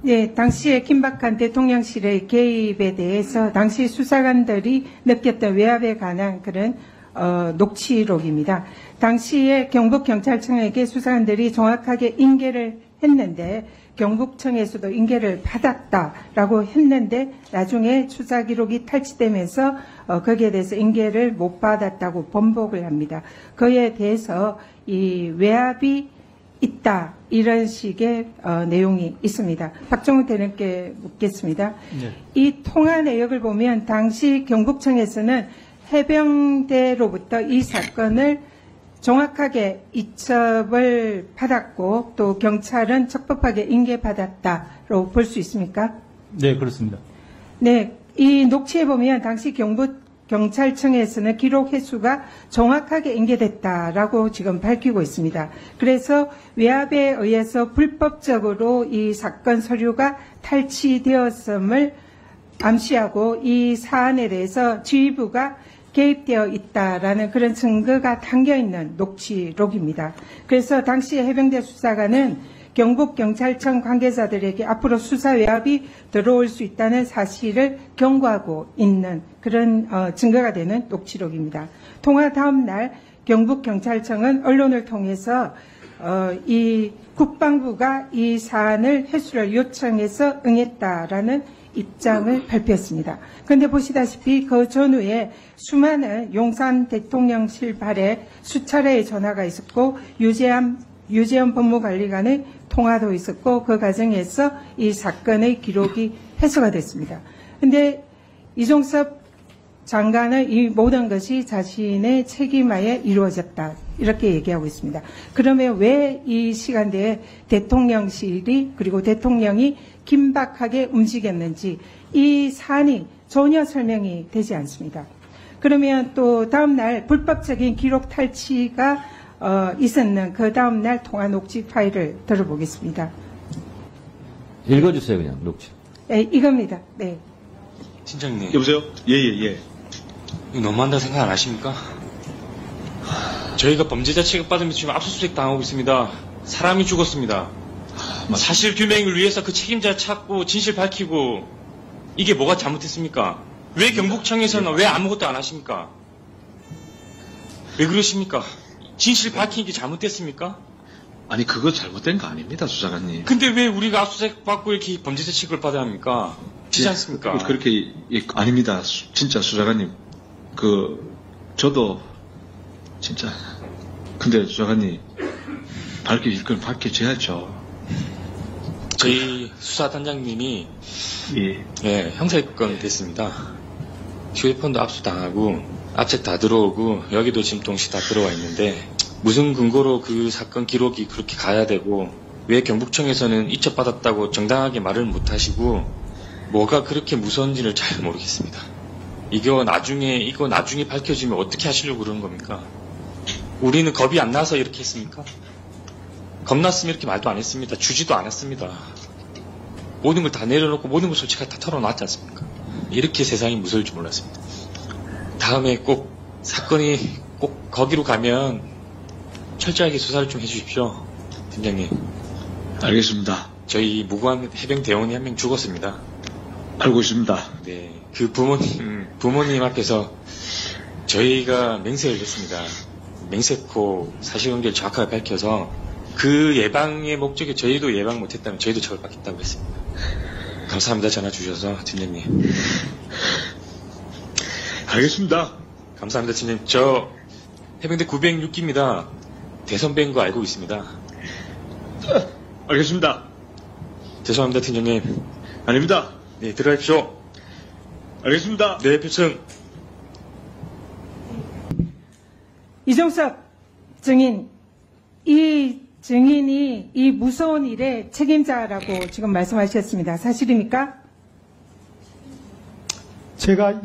네, 당시에 긴박한 대통령실의 개입에 대해서 당시 수사관들이 느꼈던 외압에 관한 그런 녹취록입니다. 당시에 경북경찰청에게 수사관들이 정확하게 인계를 했는데 경북청에서도 인계를 받았다라고 했는데 나중에 수사 기록이 탈취되면서 거기에 대해서 인계를 못 받았다고 번복을 합니다. 그에 대해서 이 외압이 있다 이런 식의 내용이 있습니다. 박정훈 대변인께 묻겠습니다. 네. 이 통화 내역을 보면 당시 경북청에서는 해병대로부터 이 사건을 정확하게 이첩을 받았고 또 경찰은 적법하게 인계받았다로 볼 수 있습니까? 네, 그렇습니다. 네, 이 녹취에 보면 당시 경찰청에서는 기록 횟수가 정확하게 인계됐다라고 지금 밝히고 있습니다. 그래서 외압에 의해서 불법적으로 이 사건 서류가 탈취되었음을 암시하고 이 사안에 대해서 지휘부가 개입되어 있다라는 그런 증거가 담겨있는 녹취록입니다. 그래서 당시 해병대 수사관은 경북경찰청 관계자들에게 앞으로 수사 외압이 들어올 수 있다는 사실을 경고하고 있는 그런 증거가 되는 녹취록입니다. 통화 다음 날 경북경찰청은 언론을 통해서 이 국방부가 이 사안을 회수를 요청해서 응했다라는 입장을 발표했습니다. 그런데 보시다시피 그 전후에 수많은 용산 대통령실 발에 수차례의 전화가 있었고 유재현 법무관리관의 통화도 있었고 그 과정에서 이 사건의 기록이 회수가 됐습니다. 그런데 이종섭 장관은 이 모든 것이 자신의 책임하에 이루어졌다 이렇게 얘기하고 있습니다. 그러면 왜 이 시간대에 대통령실이 그리고 대통령이 긴박하게 움직였는지 이 사안이 전혀 설명이 되지 않습니다. 그러면 또 다음 날 불법적인 기록 탈취가 있었는 그 다음 날 통화 녹취 파일을 들어보겠습니다. 읽어주세요, 그냥 녹취. 네, 이겁니다. 네. 팀장님. 여보세요? 예. 이거 너무한다 생각 안 하십니까? 저희가 범죄자 취급받으면서 지금 압수수색 당하고 있습니다. 사람이 죽었습니다. 사실 규명을 위해서 그 책임자 찾고 진실 밝히고 이게 뭐가 잘못했습니까? 왜 경북청에서는 왜 아무것도 안 하십니까? 왜 그러십니까? 진실 밝히는 게 잘못됐습니까? 아니 그거 잘못된 거 아닙니다, 수사관님. 근데 왜 우리가 압수수색 받고 이렇게 범죄자 취급을 받아야 합니까? 지지 않습니까? 그렇게 아닙니다, 진짜 수사관님. 저도 진짜 근데 수사관님 밝힐 건 밝혀줘야죠. 저희 수사단장님이 예, 형사입건 됐습니다. 휴대폰도 압수당하고 압책 다 들어오고 여기도 지금 동시 다 들어와 있는데 무슨 근거로 그 사건 기록이 그렇게 가야 되고 왜 경북청에서는 이첩받았다고 정당하게 말을 못하시고 뭐가 그렇게 무서운지를 잘 모르겠습니다. 이거 나중에 밝혀지면 어떻게 하시려고 그러는 겁니까? 우리는 겁이 안 나서 이렇게 했습니까? 겁났으면 이렇게 말도 안 했습니다. 주지도 않았습니다. 모든 걸 다 내려놓고 모든 걸 솔직하게 다 털어놨지 않습니까? 이렇게 세상이 무서울 줄 몰랐습니다. 다음에 꼭 사건이 꼭 거기로 가면 철저하게 수사를 좀 해주십시오. 팀장님. 알겠습니다. 저희 무고한 해병 대원이 한 명 죽었습니다. 알고 있습니다. 네, 그 부모님 앞에서 저희가 맹세를 했습니다. 맹세코 사실관계를 정확하게 밝혀서 그 예방의 목적에 저희도 예방 못했다면 저희도 처벌받겠다고 했습니다. 감사합니다. 전화 주셔서 팀장님. 알겠습니다. 감사합니다. 팀장님. 저 해병대 906기입니다. 대선배인 거 알고 있습니다. 알겠습니다. 죄송합니다. 팀장님. 아닙니다. 네, 들어가십시오. 알겠습니다. 네, 표층. 이종섭 증인, 이 증인이 이 무서운 일의 책임자라고 지금 말씀하셨습니다. 사실입니까? 제가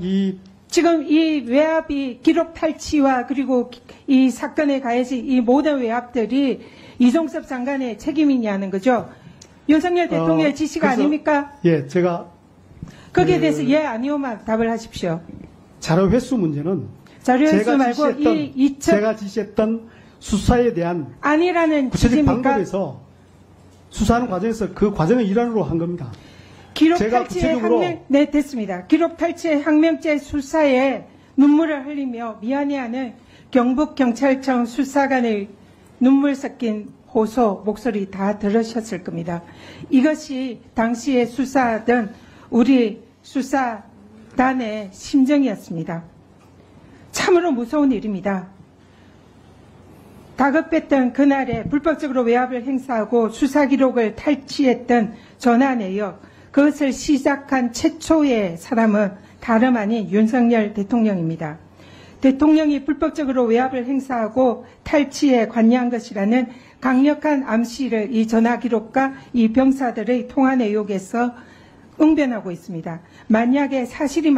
지금 이 외압이 기록 탈취와 그리고 이 사건에 가해진 이 모든 외압들이 이종섭 장관의 책임이냐는 거죠. 윤석열 대통령의 지시가 아닙니까? 예, 제가 거기에 대해서 예, 아니오만 답을 하십시오. 자료 회수 문제는 자료 회수 말고 제가 지시했던 수사에 대한 아니라는 구체적 취지입니까? 방법에서 수사하는 과정에서 그 과정의 일환으로 한 겁니다. 기록 제가 탈취의 구체적으로- 항명, 네, 됐습니다. 기록 탈취의 항명죄 수사에 눈물을 흘리며 미안해하는 경북경찰청 수사관의 눈물 섞인 호소 목소리 다 들으셨을 겁니다. 이것이 당시에 수사하던 우리 수사단의 심정이었습니다. 참으로 무서운 일입니다. 다급했던 그날에 불법적으로 외압을 행사하고 수사 기록을 탈취했던 전화 내역, 그것을 시작한 최초의 사람은 다름 아닌 윤석열 대통령입니다. 대통령이 불법적으로 외압을 행사하고 탈취에 관여한 것이라는 강력한 암시를 이 전화 기록과 이 병사들의 통화 내용에서 응변하고 있습니다. 만약에 사실이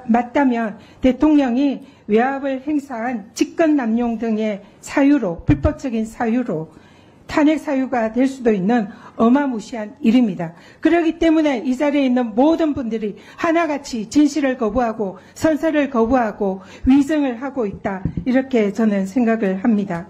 맞다면 대통령이 외압을 행사한 직권 남용 등의 사유로, 불법적인 사유로 탄핵 사유가 될 수도 있는 어마무시한 일입니다. 그렇기 때문에 이 자리에 있는 모든 분들이 하나같이 진실을 거부하고 선서를 거부하고 위증을 하고 있다, 이렇게 저는 생각을 합니다.